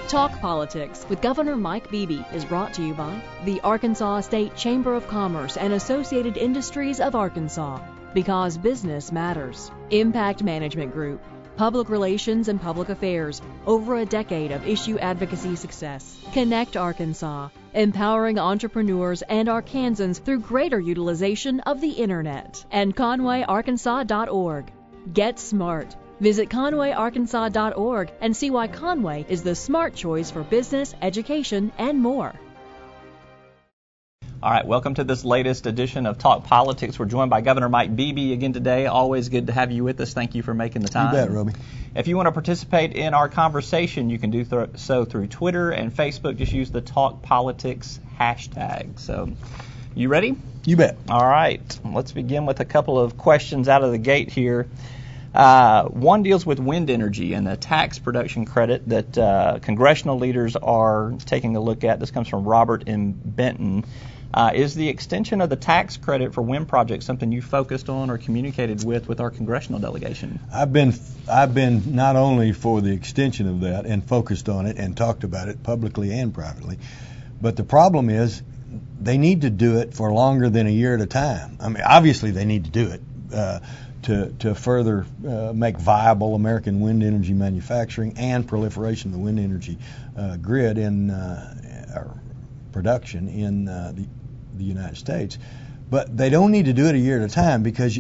Talk Politics with Governor Mike Beebe is brought to you by the Arkansas State Chamber of Commerce and Associated Industries of Arkansas, because business matters. Impact Management Group, Public Relations and Public Affairs, over a decade of issue advocacy success. Connect Arkansas, empowering entrepreneurs and Arkansans through greater utilization of the Internet. And ConwayArkansas.org. Get smart. Visit ConwayArkansas.org and see why Conway is the smart choice for business, education, and more. All right, welcome to this latest edition of Talk Politics. We're joined by Governor Mike Beebe again today. Always good to have you with us. Thank you for making the time. You bet, Roby. If you want to participate in our conversation, you can do so through Twitter and Facebook. Just use the Talk Politics hashtag. So, you ready? You bet. All right, let's begin with a couple of questions out of the gate here. One deals with wind energy and the tax production credit that congressional leaders are taking a look at. This comes from Robert in Benton. Is the extension of the tax credit for wind projects something you focused on or communicated with our congressional delegation? I've been not only for the extension of that and focused on it and talked about it publicly and privately, but the problem is they need to do it for longer than a year at a time. I mean, obviously they need to do it to further make viable American wind energy manufacturing and proliferation of the wind energy grid in production in the United States. But they don't need to do it a year at a time, because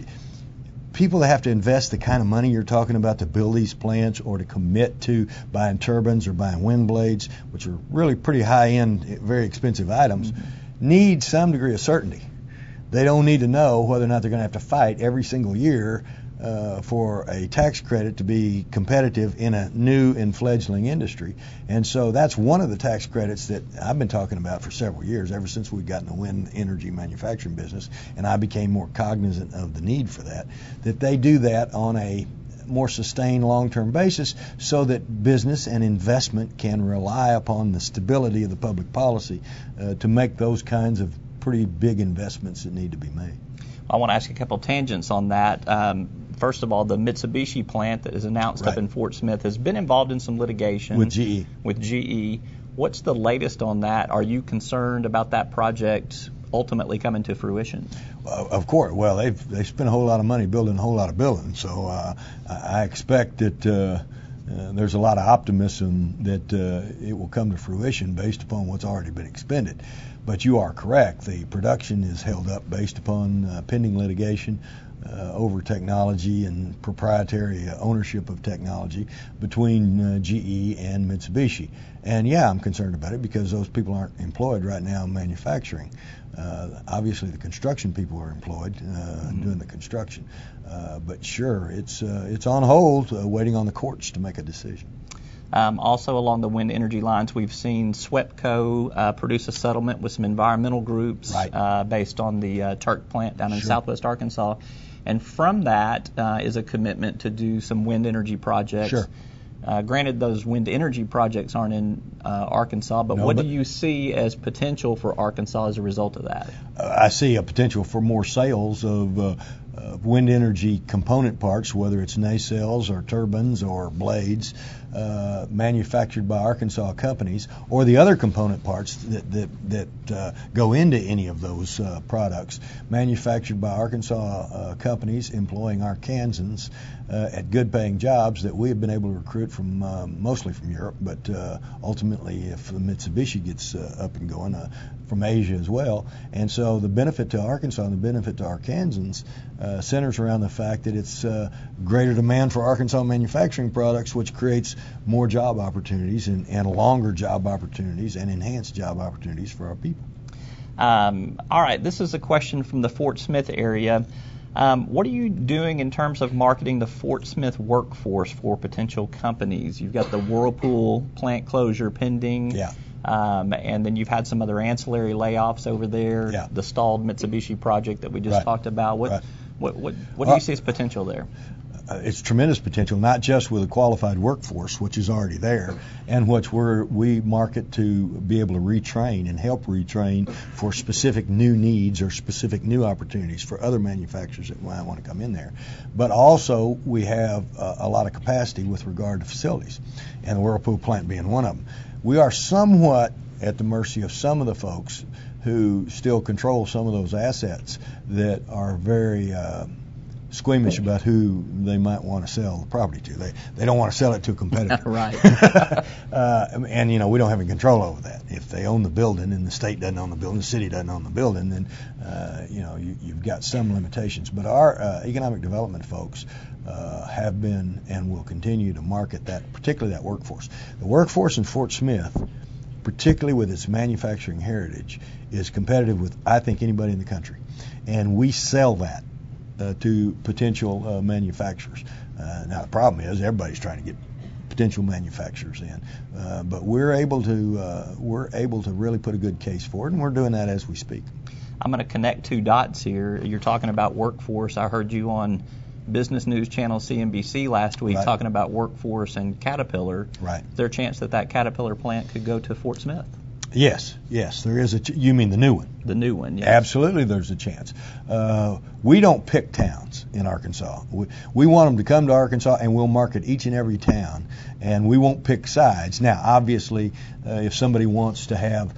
people that have to invest the kind of money you're talking about to build these plants or to commit to buying turbines or buying wind blades, which are really pretty high-end, very expensive items, need some degree of certainty. They don't need to know whether or not they're going to have to fight every single year for a tax credit to be competitive in a new and fledgling industry. And so that's one of the tax credits that I've been talking about for several years, ever since we got in the wind energy manufacturing business, and I became more cognizant of the need for that they do that on a more sustained long-term basis so that business and investment can rely upon the stability of the public policy to make those kinds of pretty big investments that need to be made. I want to ask a couple tangents on that. First of all, the Mitsubishi plant that is announced up in Fort Smith has been involved in some litigation with GE. What's the latest on that? Are you concerned about that project ultimately coming to fruition? Of course. Well, they've spent a whole lot of money building a whole lot of buildings, so I expect that there's a lot of optimism that it will come to fruition based upon what's already been expended. But you are correct. The production is held up based upon pending litigation over technology and proprietary ownership of technology between GE and Mitsubishi. And yeah, I'm concerned about it because those people aren't employed right now in manufacturing. Obviously, the construction people are employed doing the construction. But sure, it's on hold, waiting on the courts to make a decision. Also, along the wind energy lines, we've seen SWEPCO produce a settlement with some environmental groups based on the Turk plant down in southwest Arkansas. And from that is a commitment to do some wind energy projects. Granted, those wind energy projects aren't in Arkansas, but what do you see as potential for Arkansas as a result of that? I see a potential for more sales of wind energy component parts, whether it's nacelles or turbines or blades, manufactured by Arkansas companies, or the other component parts that go into any of those products, manufactured by Arkansas companies employing Arkansans at good-paying jobs that we have been able to recruit from mostly from Europe, but ultimately, if Mitsubishi gets up and going, from Asia as well. And so the benefit to Arkansas and the benefit to Arkansans centers around the fact that it's greater demand for Arkansas manufacturing products, which creates more job opportunities and longer job opportunities and enhanced job opportunities for our people. All right, this is a question from the Fort Smith area. What are you doing in terms of marketing the Fort Smith workforce for potential companies? You've got the Whirlpool plant closure pending. And then you've had some other ancillary layoffs over there. The stalled Mitsubishi project that we just talked about. What do you see as potential there? it's tremendous potential, not just with a qualified workforce, which is already there, and which we market to be able to retrain and help retrain for specific new needs or specific new opportunities for other manufacturers that might want to come in there. But also we have a lot of capacity with regard to facilities, and the Whirlpool plant being one of them. We are somewhat at the mercy of some of the folks who still control some of those assets that are very squeamish about who they might want to sell the property to. They don't want to sell it to a competitor. Right. And we don't have any control over that. If they own the building and the state doesn't own the building, the city doesn't own the building, then you've got some limitations. But our economic development folks have been and will continue to market that, particularly that workforce. The workforce in Fort Smith, particularly with its manufacturing heritage, is competitive with, I think, anybody in the country. And we sell that to potential manufacturers. Now the problem is everybody's trying to get potential manufacturers in, but we're able to really put a good case for it, and we're doing that as we speak. I'm going to connect two dots here. You're talking about workforce. I heard you on Business News Channel CNBC last week talking about workforce and Caterpillar. Right. Is there a chance that Caterpillar plant could go to Fort Smith? Yes, there is you mean the new one? The new one, yes. Absolutely, there's a chance. We don't pick towns in Arkansas. We want them to come to Arkansas, and we'll market each and every town, and we won't pick sides. Now, obviously, if somebody wants to have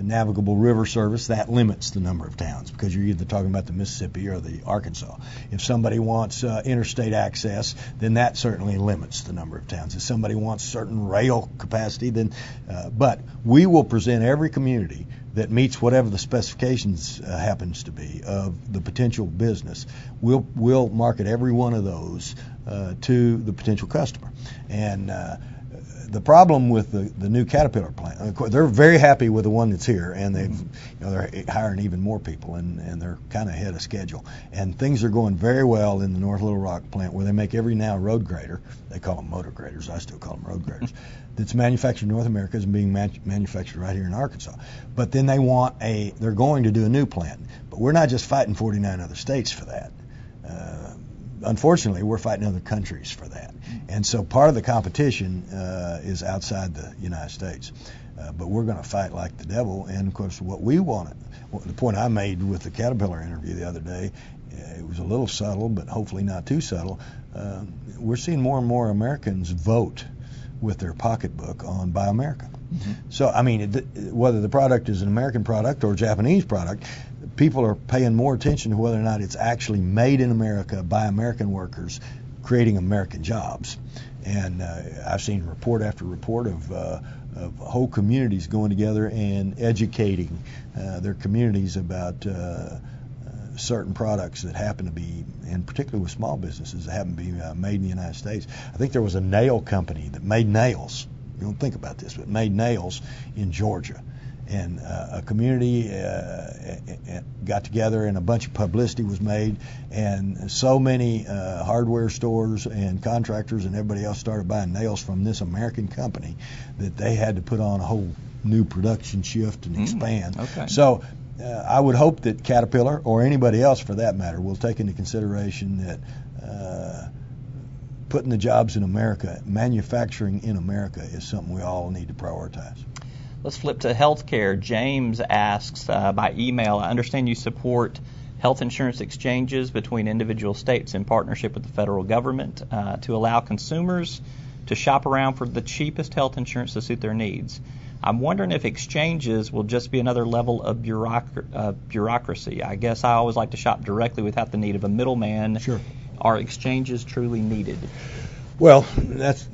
navigable river service, that limits the number of towns, because you're either talking about the Mississippi or the Arkansas. If somebody wants interstate access, then that certainly limits the number of towns. If somebody wants certain rail capacity, then but we will present every community that meets whatever the specifications happens to be of the potential business. We'll market every one of those to the potential customer. And the problem with the new Caterpillar plant, of course, they're very happy with the one that's here, and they're hiring even more people, and they're kind of ahead of schedule. And things are going very well in the North Little Rock plant, where they make every now road grader. They call them motor graders. I still call them road graders. That's manufactured in North America is being manufactured right here in Arkansas. But then they're going to do a new plant. But we're not just fighting 49 other states for that. Unfortunately, we're fighting other countries for that. And so part of the competition is outside the United States. But we're going to fight like the devil. And, of course, what we wanted, the point I made with the Caterpillar interview the other day, it was a little subtle, but hopefully not too subtle. We're seeing more and more Americans vote with their pocketbook on Buy America. Mm-hmm. So, I mean, whether the product is an American product or a Japanese product, people are paying more attention to whether or not it's actually made in America by American workers, creating American jobs. And I've seen report after report of whole communities going together and educating their communities about certain products that happen to be, and particularly with small businesses, that happen to be made in the United States. I think there was a nail company that made nails. You don't think about this, but made nails in Georgia. And a community got together, and a bunch of publicity was made, and so many hardware stores and contractors and everybody else started buying nails from this American company that they had to put on a whole new production shift and expand. Okay. So I would hope that Caterpillar, or anybody else for that matter, will take into consideration that putting the jobs in America, manufacturing in America, is something we all need to prioritize. Let's flip to healthcare. James asks by email, I understand you support health insurance exchanges between individual states in partnership with the federal government to allow consumers to shop around for the cheapest health insurance to suit their needs. I'm wondering if exchanges will just be another level of bureaucracy. I guess I always like to shop directly without the need of a middleman. Sure. Are exchanges truly needed? Well, that's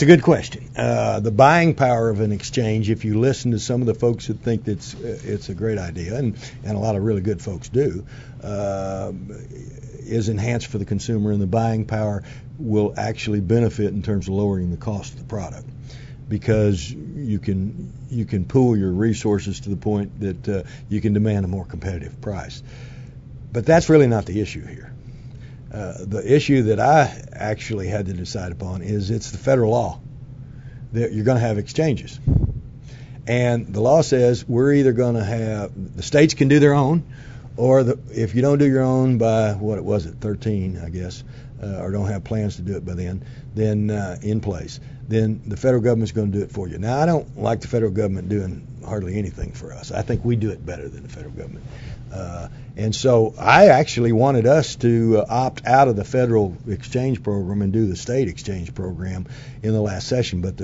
a good question. The buying power of an exchange, if you listen to some of the folks that think that it's a great idea, and a lot of really good folks do, is enhanced for the consumer, and the buying power will actually benefit in terms of lowering the cost of the product, because you can pool your resources to the point that you can demand a more competitive price. But that's really not the issue here. The issue that I actually had to decide upon is it's the federal law that you're going to have exchanges. And the law says we're either going to have, the states can do their own, or if you don't do your own by, what it was at 13, I guess, or don't have plans to do it by then in place, then the federal government's going to do it for you. Now, I don't like the federal government doing hardly anything for us. I think we do it better than the federal government. And so I actually wanted us to opt out of the federal exchange program and do the state exchange program in the last session, but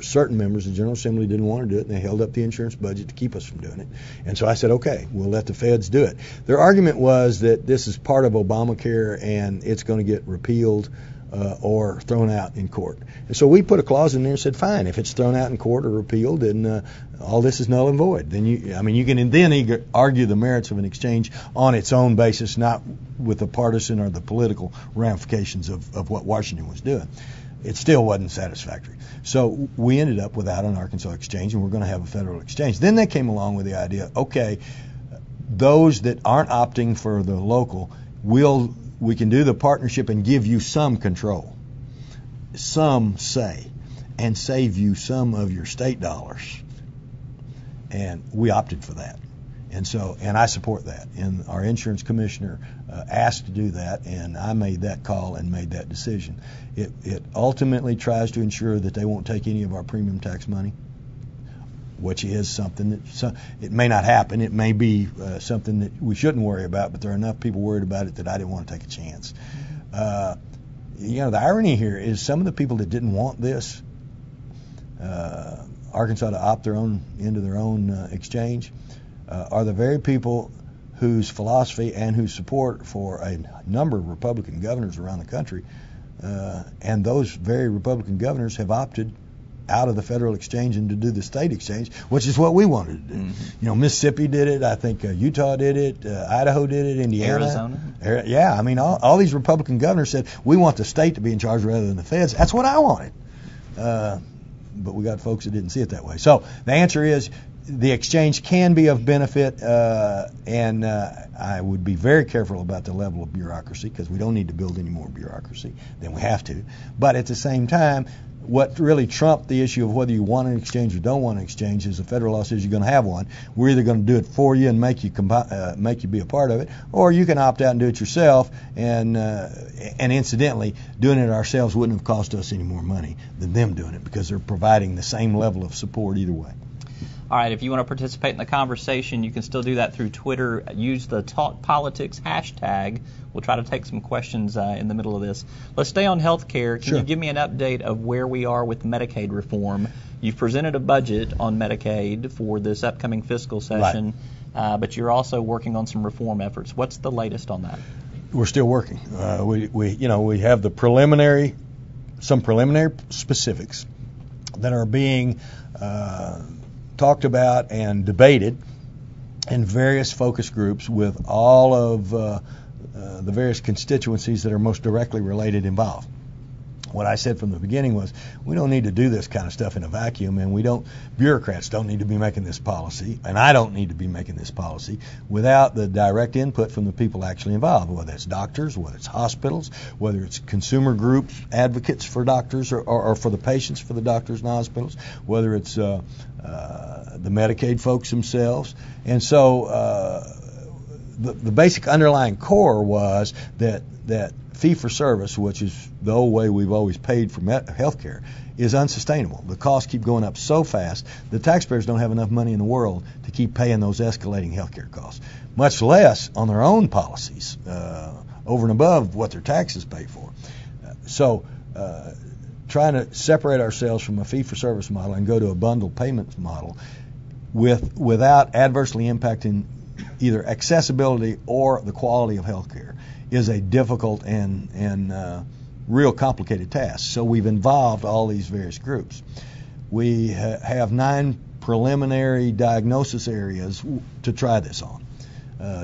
certain members of the General Assembly didn't want to do it, and they held up the insurance budget to keep us from doing it. And so I said, okay, we'll let the feds do it. Their argument was that this is part of Obamacare and it's going to get repealed or thrown out in court. And so we put a clause in there and said, fine, if it's thrown out in court or repealed, then all this is null and void. Then you can then argue the merits of an exchange on its own basis, not with the partisan or the political ramifications of what Washington was doing. It still wasn't satisfactory. So we ended up without an Arkansas exchange, and we're going to have a federal exchange. Then they came along with the idea, okay, those that aren't opting for the local, we can do the partnership and give you some control, some say, and save you some of your state dollars. And we opted for that. And I support that. And our insurance commissioner asked to do that, and I made that call and made that decision. It ultimately tries to ensure that they won't take any of our premium tax money, which is something that it may not happen. It may be something that we shouldn't worry about, but there are enough people worried about it that I didn't want to take a chance. The irony here is some of the people that didn't want this, Arkansas to opt into their own exchange, are the very people whose philosophy and whose support for a number of Republican governors around the country, and those very Republican governors have opted out of the federal exchange and to do the state exchange, which is what we wanted to do. Mm-hmm. Mississippi did it. I think Utah did it. Idaho did it. Indiana. Arizona. All these Republican governors said, we want the state to be in charge rather than the feds. That's what I wanted. But we got folks that didn't see it that way. So the answer is the exchange can be of benefit, and I would be very careful about the level of bureaucracy, because we don't need to build any more bureaucracy than we have to. But at the same time, what really trumped the issue of whether you want an exchange or don't want an exchange is the federal law says you're going to have one. We're either going to do it for you and make you be a part of it, or you can opt out and do it yourself. And incidentally, doing it ourselves wouldn't have cost us any more money than them doing it, because they're providing the same level of support either way. All right, if you want to participate in the conversation, you can still do that through Twitter. Use the Talk Politics hashtag. We'll try to take some questions in the middle of this. Let's stay on health care. Can you give me an update of where we are with Medicaid reform? You've presented a budget on Medicaid for this upcoming fiscal session, right, but you're also working on some reform efforts. What's the latest on that? We're still working. We have some preliminary specifics that are being talked about and debated in various focus groups with all of the various constituencies that are most directly related involved. What I said from the beginning was, we don't need to do this kind of stuff in a vacuum, and bureaucrats don't need to be making this policy, and I don't need to be making this policy without the direct input from the people actually involved, whether it's doctors, whether it's hospitals, whether it's consumer groups, advocates for doctors or for the patients for the doctors and hospitals, whether it's the Medicaid folks themselves. And so the basic underlying core was that fee-for-service, which is the old way we've always paid for health care, is unsustainable. The costs keep going up so fast, the taxpayers don't have enough money in the world to keep paying those escalating health care costs, much less on their own policies, over and above what their taxes pay for. So trying to separate ourselves from a fee-for-service model and go to a bundled payments model without adversely impacting either accessibility or the quality of health care is a difficult and real complicated task. So we've involved all these various groups. We have 9 preliminary diagnosis areas to try this on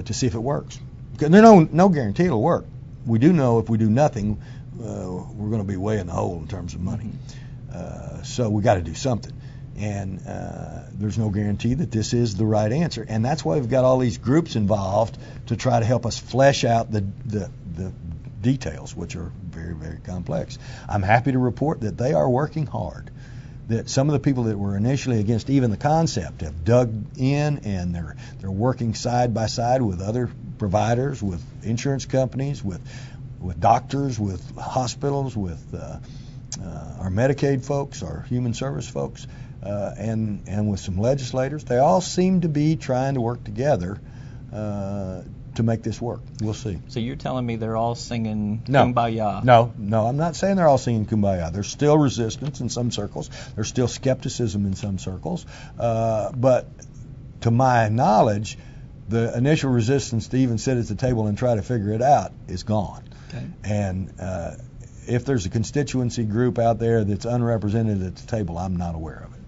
to see if it works. There's no guarantee it'll work. We do know if we do nothing, we're going to be way in the hole in terms of money. So we got to do something. And there's no guarantee that this is the right answer. And that's why we've got all these groups involved to try to help us flesh out the details, which are very, very complex. I'm happy to report that they are working hard. that some of the people that were initially against even the concept have dug in, and they're working side by side with other providers, with insurance companies, with doctors, with hospitals, with our Medicaid folks, our human service folks, and with some legislators. They all seem to be trying to work together to make this work. We'll see. So you're telling me they're all singing Kumbaya? No, I'm not saying they're all singing Kumbaya. There's still resistance in some circles. There's still skepticism in some circles. But to my knowledge, the initial resistance to even sit at the table and try to figure it out is gone. Okay. And if there's a constituency group out there that's unrepresented at the table, I'm not aware of it.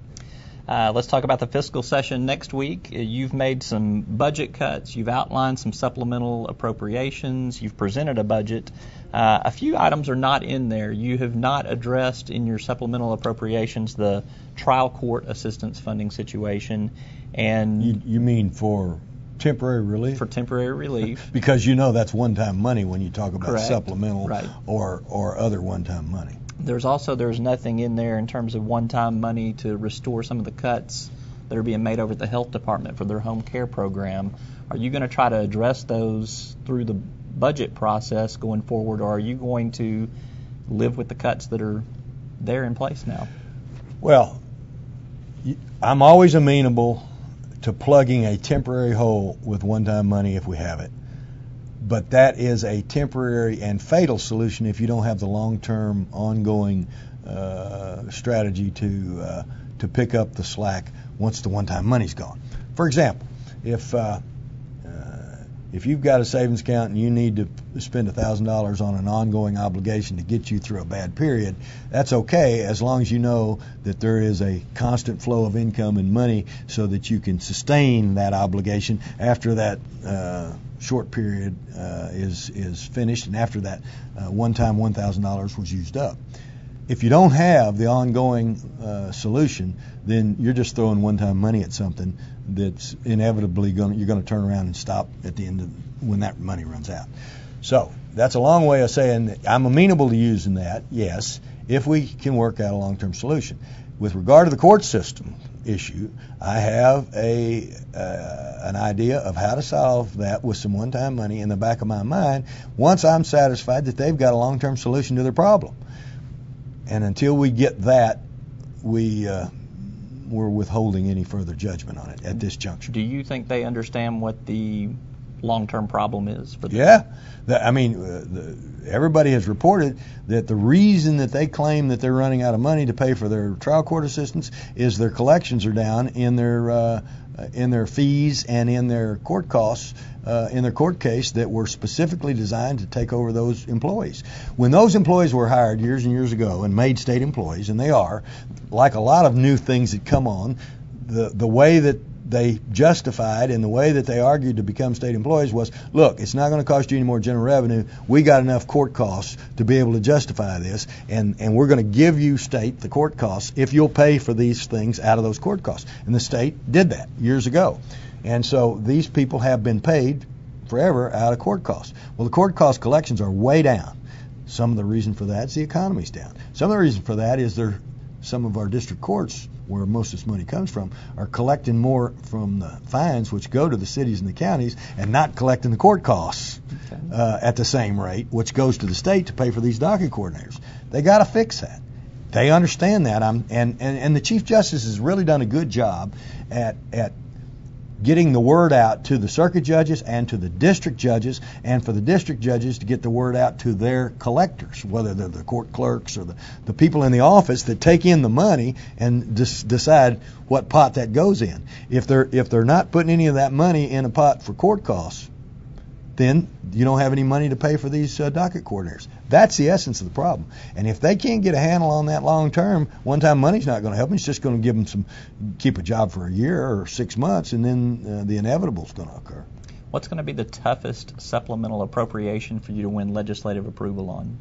Let's talk about the fiscal session next week. You've made some budget cuts. You've outlined some supplemental appropriations. You've presented a budget. A few items are not in there. You have not addressed in your supplemental appropriations the trial court assistance funding situation. And you mean for temporary relief? For temporary relief. Because that's one-time money when you talk about Correct. Supplemental, right. or other one-time money. There's nothing in there in terms of one-time money to restore some of the cuts that are being made over at the health department for their home care program. Are you going to try to address those through the budget process going forward, or are you going to live with the cuts that are there in place now? Well, I'm always amenable to plugging a temporary hole with one-time money if we have it. But that is a temporary and fatal solution if you don't have the long-term, ongoing strategy to pick up the slack once the one-time money's gone. For example, if you've got a savings account and you need to spend $1,000 on an ongoing obligation to get you through a bad period, that's okay as long as you know that there is a constant flow of income and money so that you can sustain that obligation after that short period is finished and after that one-time $1,000 was used up. If you don't have the ongoing solution, then you're just throwing one-time money at something that's inevitably you're going to turn around and stop at the end of when that money runs out. So that's a long way of saying that I'm amenable to using that, yes, if we can work out a long-term solution. With regard to the court system issue, I have an idea of how to solve that with some one-time money in the back of my mind once I'm satisfied that they've got a long-term solution to their problem. And until we get that, we're withholding any further judgment on it at this juncture. Do you think they understand what the long-term problem is for them? Yeah. Everybody has reported that the reason that they claim that they're running out of money to pay for their trial court assistance is their collections are down in their fees and in their court costs in their court case that were specifically designed to take over those employees. When those employees were hired years and years ago and made state employees, and they are, like a lot of new things that come on, the way that they justified and the way that they argued to become state employees was, look, it's not going to cost you any more general revenue. We got enough court costs to be able to justify this, and we're going to give you, state, the court costs if you'll pay for these things out of those court costs. And the state did that years ago. And so these people have been paid forever out of court costs. Well, the court cost collections are way down. Some of the reason for that is the economy's down. Some of the reason for that is some of our district courts, where most of this money comes from, are collecting more from the fines which go to the cities and the counties and not collecting the court costs at the same rate, which goes to the state to pay for these docket coordinators. They got to fix that. They understand that. And the Chief Justice has really done a good job at getting the word out to the circuit judges and to the district judges, and for the district judges to get the word out to their collectors, whether they're the court clerks or the people in the office that take in the money and decide what pot that goes in. If they're not putting any of that money in a pot for court costs, then you don't have any money to pay for these docket coordinators. That's the essence of the problem. And if they can't get a handle on that long term, one-time money's not going to help them. It's just going to give them keep a job for a year or 6 months, and then the inevitable is going to occur. What's going to be the toughest supplemental appropriation for you to win legislative approval on?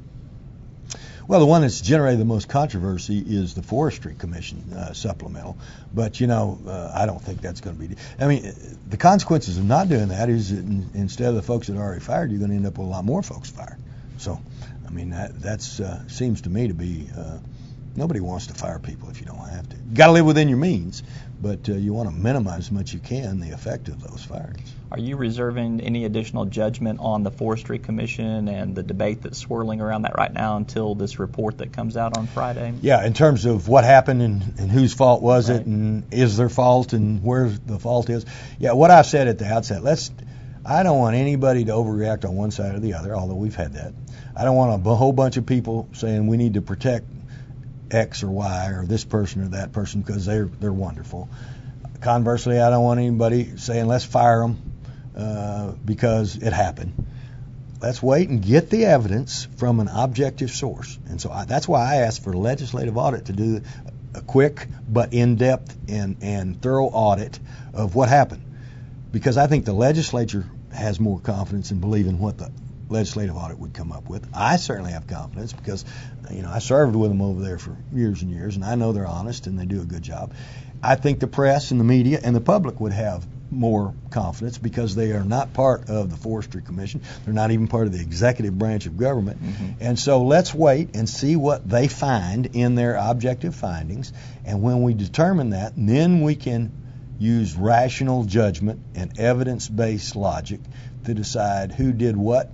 Well, the one that's generated the most controversy is the Forestry Commission supplemental. But, I don't think that's going to be... I mean, the consequences of not doing that is that instead of the folks that are already fired, you're going to end up with a lot more folks fired. So, I mean, that seems to me to be, Nobody wants to fire people if you don't have to. You got to live within your means, but you want to minimize as much as you can the effect of those firings. Are you reserving any additional judgment on the Forestry Commission and the debate that's swirling around that right now until this report that comes out on Friday? Yeah, in terms of what happened and whose fault was it, and is their fault and where the fault is. Yeah, what I said at the outset, I don't want anybody to overreact on one side or the other, although we've had that. I don't want a whole bunch of people saying we need to protect X or Y or this person or that person because they're wonderful. Conversely, I don't want anybody saying let's fire them because it happened. Let's wait and get the evidence from an objective source. And so that's why I asked for a legislative audit to do a quick but in-depth and thorough audit of what happened. Because I think the legislature has more confidence in believing what the legislative audit would come up with. I certainly have confidence because, I served with them over there for years and years, and I know they're honest and they do a good job. I think the press and the media and the public would have more confidence because they are not part of the Forestry Commission. They're not even part of the executive branch of government. Mm-hmm. And so let's wait and see what they find in their objective findings. And when we determine that, then we can use rational judgment and evidence-based logic to decide who did what,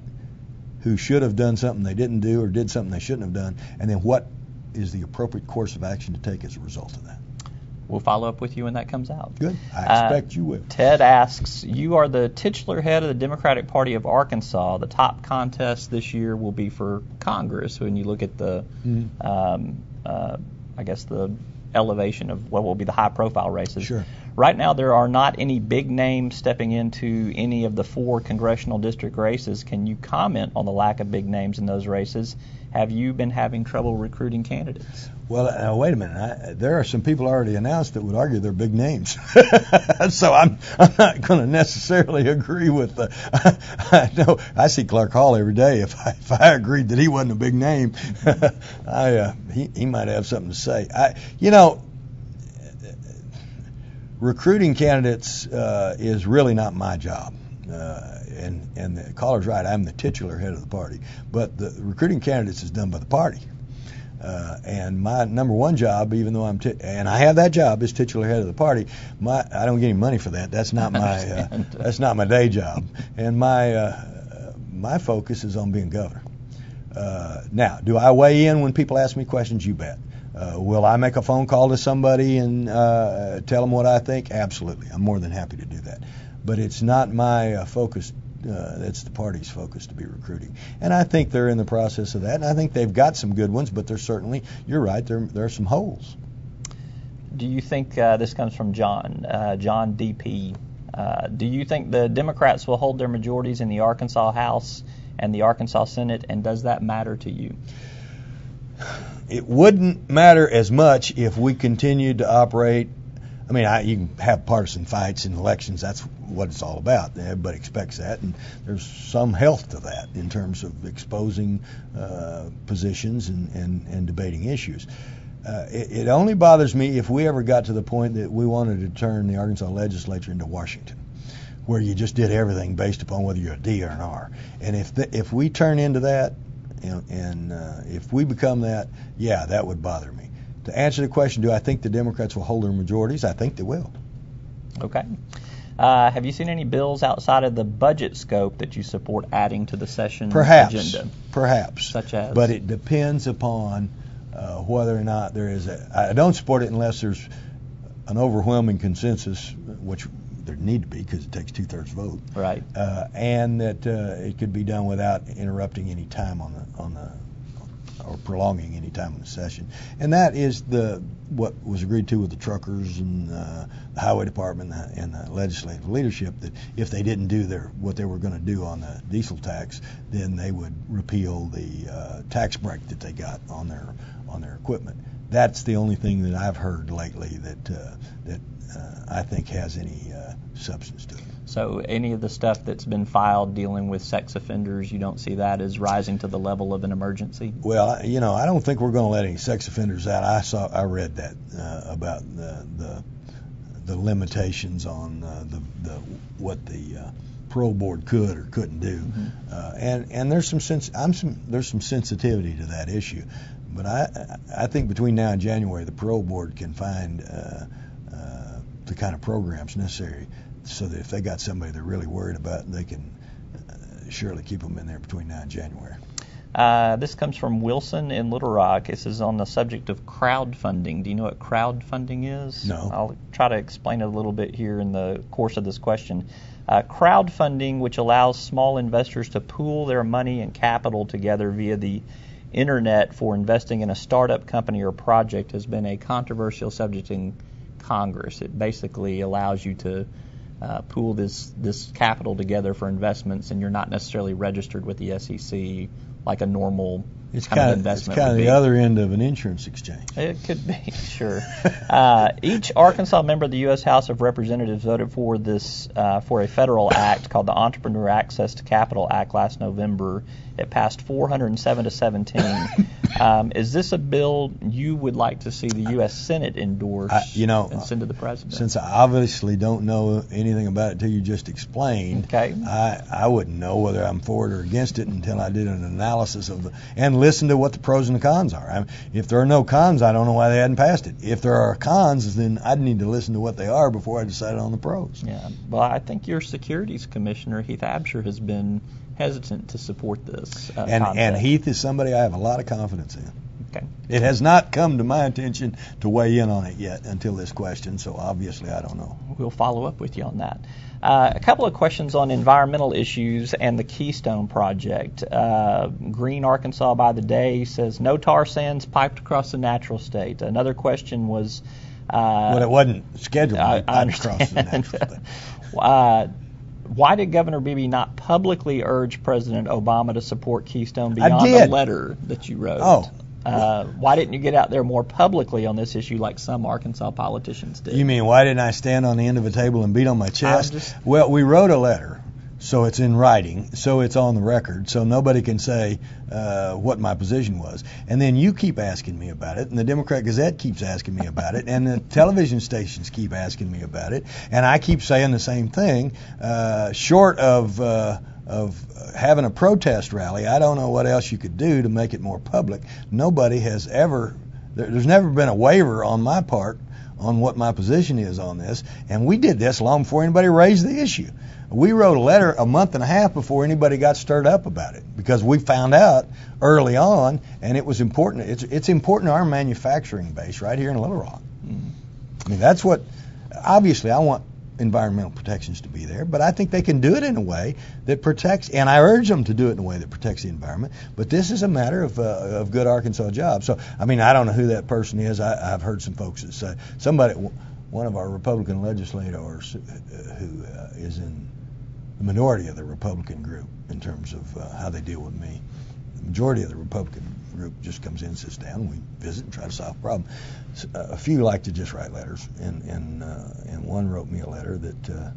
who should have done something they didn't do or did something they shouldn't have done, and then what is the appropriate course of action to take as a result of that. We'll follow up with you when that comes out. Good. I expect you will. Ted asks, you are the titular head of the Democratic Party of Arkansas. The top contest this year will be for Congress when you look at the, I guess, the elevation of what will be the high-profile races. Sure. Right now, there are not any big names stepping into any of the 4 congressional district races. Can you comment on the lack of big names in those races? Have you been having trouble recruiting candidates? Well, wait a minute. There are some people already announced that would argue they're big names. So I'm not going to necessarily agree with I know I see Clark Hall every day. If I agreed that he wasn't a big name, he might have something to say. Recruiting candidates is really not my job. And the caller's right, I'm the titular head of the party. But the recruiting candidates is done by the party. And my number one job, even though and I have that job, is titular head of the party. I don't get any money for that. That's not my that's not my day job. And my focus is on being governor. Now, do I weigh in when people ask me questions? You bet. Will I make a phone call to somebody and tell them what I think? Absolutely. I'm more than happy to do that. But it's not my focus. It's the party's focus to be recruiting. And I think they're in the process of that. And I think they've got some good ones, but there's certainly, you're right, there are some holes. Do you think, this comes from John DP, do you think the Democrats will hold their majorities in the Arkansas House and the Arkansas Senate, and does that matter to you? It wouldn't matter as much if we continued to operate. I mean, you can have partisan fights in elections. That's what it's all about. Everybody expects that, and there's some health to that in terms of exposing positions and debating issues. It only bothers me if we ever got to the point that we wanted to turn the Arkansas legislature into Washington, where you just did everything based upon whether you're a D or an R. And if we turn into that, and if we become that, yeah, that would bother me. To answer the question, do I think the Democrats will hold their majorities? I think they will. Okay. Have you seen any bills outside of the budget scope that you support adding to the session agenda? Perhaps. Such as? But it depends upon whether or not there is I don't support it unless there's an overwhelming consensus, which there need to be because it takes 2/3 vote. Right. And that it could be done without interrupting any time on the or prolonging any time in the session. And that is what was agreed to with the truckers and the highway department and the legislative leadership, that if they didn't do what they were going to do on the diesel tax, then they would repeal the tax break that they got on their equipment. That's the only thing that I've heard lately that I think has any substance to it. So any of the stuff that's been filed dealing with sex offenders, you don't see that as rising to the level of an emergency? Well, I don't think we're going to let any sex offenders out. I read that about the limitations on what the parole board could or couldn't do, and there's some sensitivity to that issue. But I think between now and January, the parole board can find the kind of programs necessary so that if they got somebody they're really worried about, they can surely keep them in there between now and January. This comes from Wilson in Little Rock. This is on the subject of crowdfunding. Do you know what crowdfunding is? No. I'll try to explain it a little bit here in the course of this question. Crowdfunding, which allows small investors to pool their money and capital together via the Internet for investing in a startup company or project, has been a controversial subject in Congress. It basically allows you to pool this capital together for investments, and you're not necessarily registered with the SEC like a normal kind of investment. It's kind of the other end of an insurance exchange. It could be, sure. Each Arkansas member of the U.S. House of Representatives voted for this for a federal act called the Entrepreneur Access to Capital Act last November. It passed 407 to 17. Is this a bill you would like to see the U.S. Senate endorse and send to the president? Since I obviously don't know anything about it until you just explained, okay. I wouldn't know whether I'm for it or against it until I did an analysis of and listen to what the pros and the cons are. If there are no cons, I don't know why they hadn't passed it. If there are cons, then I'd need to listen to what they are before I decided on the pros. Yeah. Well, I think your Securities Commissioner, Heath Absher, has been hesitant to support this and Heath is somebody I have a lot of confidence in. Okay. It has not come to my attention to weigh in on it yet until this question, so obviously I don't know. We'll follow up with you on that. A couple of questions on environmental issues and the Keystone project. Green Arkansas by the Day says no tar sands piped across the natural state. Another question was... well, it wasn't scheduled to be piped across the natural state. Why did Governor Beebe not publicly urge President Obama to support Keystone beyond the letter that you wrote? Why didn't you get out there more publicly on this issue like some Arkansas politicians did? You mean why didn't I stand on the end of a table and beat on my chest? Well, we wrote a letter, so it's in writing, so it's on the record, so nobody can say what my position was. And then you keep asking me about it, and the Democrat Gazette keeps asking me about it, and the television stations keep asking me about it, and I keep saying the same thing. Short of having a protest rally, I don't know what else you could do to make it more public. Nobody has ever, there's never been a waiver on my part on what my position is on this, and we did this long before anybody raised the issue. We wrote a letter a month and a half before anybody got stirred up about it because we found out early on, and it was important. It's important to our manufacturing base right here in Little Rock. I mean, that's what, obviously I want environmental protections to be there, but I think they can do it in a way that protects, and I urge them to do it in a way that protects the environment, but this is a matter of good Arkansas jobs. So, I mean, I don't know who that person is. I've heard some folks that say, one of our Republican legislators who is in the minority of the Republican group in terms of how they deal with me. The majority of the Republican group just comes in, sits down, and we visit and try to solve a problem. A few like to just write letters, and one wrote me a letter that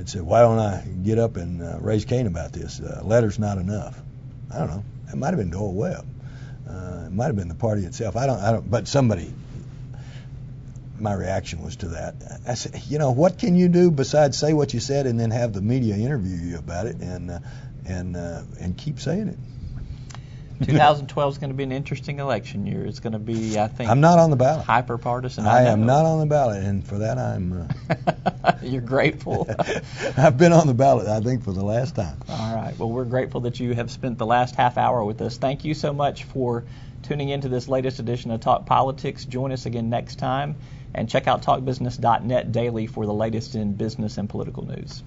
said, "Why don't I get up and raise Cain about this? Letter's not enough." I don't know. It might have been Doyle Webb. It might have been the party itself. I don't. But somebody. My reaction was to that. I said, what can you do besides say what you said and then have the media interview you about it and keep saying it? 2012 is going to be an interesting election year. It's going to be, I think, I'm not on the ballot. Hyper-partisan. I am not on the ballot, and for that I'm... You're grateful. I've been on the ballot, I think, for the last time. All right. Well, we're grateful that you have spent the last half hour with us. Thank you so much for tuning into this latest edition of Talk Politics. Join us again next time, and check out talkbusiness.net daily for the latest in business and political news.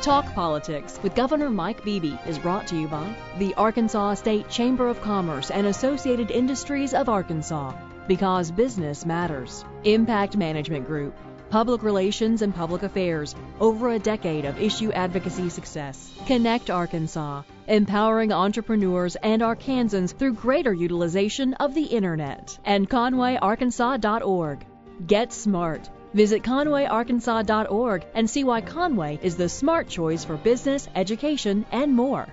Talk Politics with Governor Mike Beebe is brought to you by the Arkansas State Chamber of Commerce and Associated Industries of Arkansas, because business matters. Impact Management Group, Public Relations and Public Affairs, over a decade of issue advocacy success. Connect Arkansas, empowering entrepreneurs and Arkansans through greater utilization of the Internet. And ConwayArkansas.org. Get smart. Visit ConwayArkansas.org and see why Conway is the smart choice for business, education, and more.